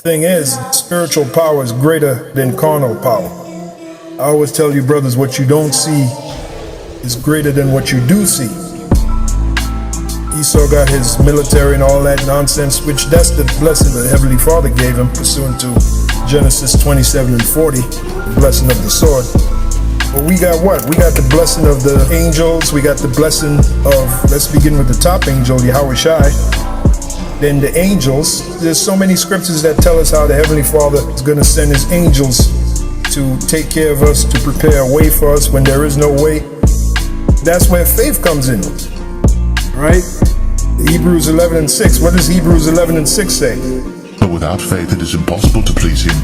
Thing is, spiritual power is greater than carnal power. I always tell you, brothers, what you don't see is greater than what you do see. Esau got his military and all that nonsense, which that's the blessing that Heavenly Father gave him, pursuant to Genesis 27 and 40, the blessing of the sword. But we got what? We got the blessing of the angels. We got the blessing of, let's begin with the top angel, Yahweh Shai. Then the angels. There's so many scriptures that tell us how the Heavenly Father is going to send his angels to take care of us, to prepare a way for us when there is no way. That's where faith comes in, right? Hebrews 11 and 6. What does Hebrews 11 and 6 say? But without faith it is impossible to please him.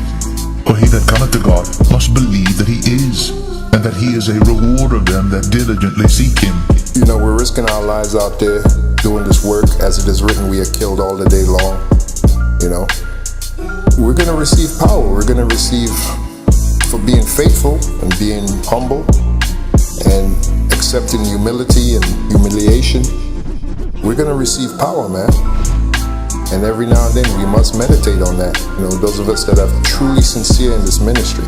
For he that cometh to God must believe that he is, and that he is a rewarder of them that diligently seek him. You know, we're risking our lives out there doing this work. As it is written, we are killed all the day long. You know, we're going to receive power. We're going to receive for being faithful and being humble and accepting humility and humiliation. We're going to receive power, man. And every now and then we must meditate on that. You know, those of us that are truly sincere in this ministry.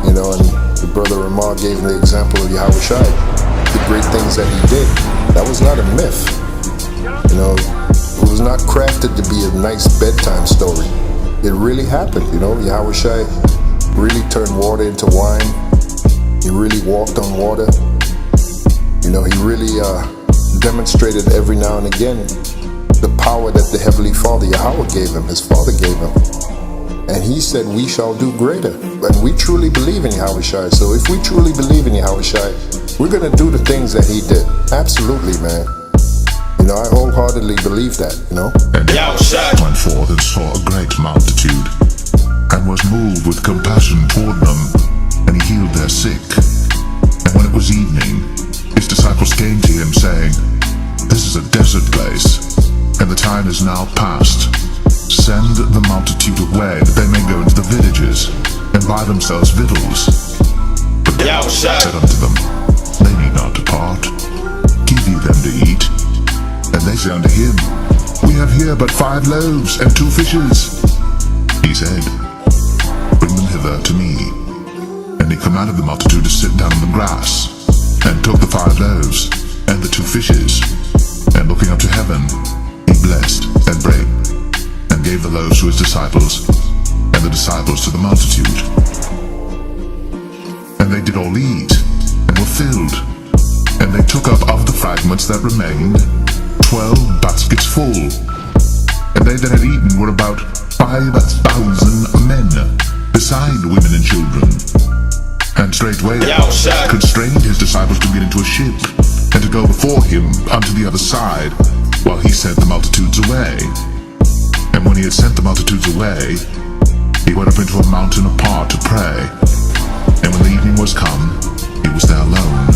You know, and the brother Ramar gave the example of Yahweh Shai, the great things that he did. That was not a myth. You know, it was not crafted to be a nice bedtime story. It really happened. You know, Yahweh Shai really turned water into wine. He really walked on water. You know, he really demonstrated every now and again the power that the Heavenly Father, Yahweh, gave him, his Father gave him. And he said, we shall do greater. And we truly believe in Yahweh Shai. So if we truly believe in Yahweh Shai, we're going to do the things that he did. Absolutely, man. You know, I wholeheartedly believe that, you know. And Yahweh went forth and saw a great multitude, and was moved with compassion toward them, and he healed their sick. And when it was evening, his disciples came to him, saying, This is a desert place, and the time is now past. Send the multitude away, that they may go into the villages, and buy themselves victuals. But Yahweh said unto them, They need not depart. Give ye them to eat. And they say unto him, We have here but 5 loaves and 2 fishes. He said, Bring them hither to me. And he commanded the multitude to sit down on the grass, and took the 5 loaves and the 2 fishes, and looking up to heaven, he blessed and brake, and gave the loaves to his disciples, and the disciples to the multitude. And they did all eat, and were filled. And they took up of the fragments that remained 12 baskets full. And they that had eaten were about 5,000 men, beside women and children. And straightway constrained his disciples to get into a ship, and to go before him unto the other side, while he sent the multitudes away. And when he had sent the multitudes away, he went up into a mountain apart to pray. And when the evening was come, he was there alone.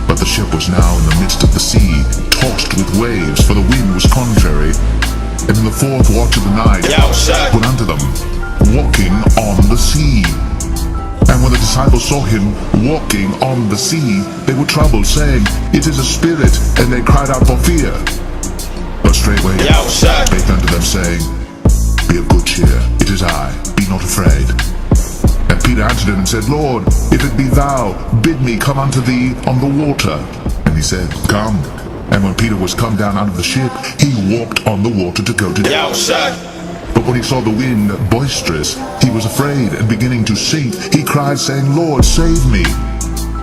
But the ship was now in the midst of the sea, tossed with waves, for the wind was contrary. And in the 4th watch of the night, went unto them, walking on the sea. And when the disciples saw him walking on the sea, they were troubled, saying, It is a spirit, and they cried out for fear. But straightway spake unto them, saying, Be of good cheer, it is I, be not afraid. And Peter answered him and said, Lord, if it be thou, bid me come unto thee on the water. And he said, Come. And when Peter was come down out of the ship, he walked on the water to go to death. But when he saw the wind boisterous, he was afraid, and beginning to sink, he cried, saying, Lord, save me.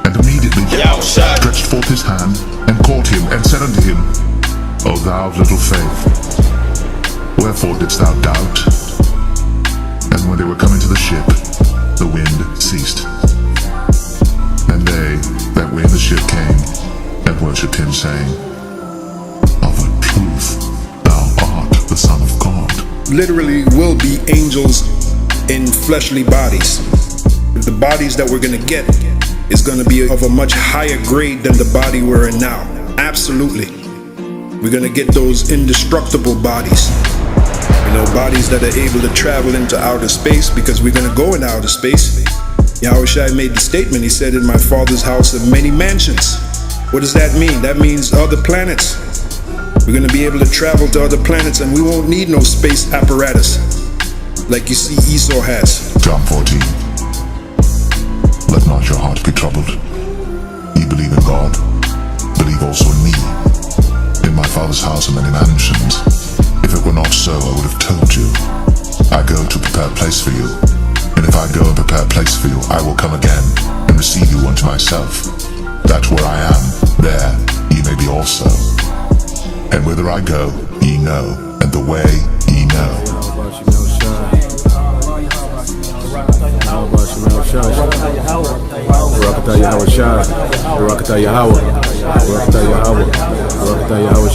And immediately stretched forth his hand, and caught him, and said unto him, O thou of little faith, wherefore didst thou doubt? And when they were come into the ship, the wind ceased. And they that were in the ship came, and worshipped him, saying, Of a truth, thou art the Son of God. Literally will be angels in fleshly bodies. The bodies that we're going to get is going to be of a much higher grade than the body we're in now. Absolutely. We're going to get those indestructible bodies. You know, bodies that are able to travel into outer space, because we're going to go in outer space. Yahweh Shai made the statement. He said, in my Father's house are many mansions. What does that mean? That means other planets. We're going to be able to travel to other planets, and we won't need no space apparatus. like you see Esau has. John 14. Let not your heart be troubled. Ye believe in God, believe also in me. In my Father's house are many mansions. If it were not so, I would have told you. I go to prepare a place for you. And if I go and prepare a place for you, I will come again and receive you unto myself, that where I am, there ye may be also. And whither I go, ye know, and the way ye know. Barakatah Yahweh Shai, Barakatah Yahweh, Barakatah Yahweh, Barakatah Yahweh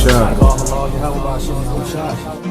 Shai.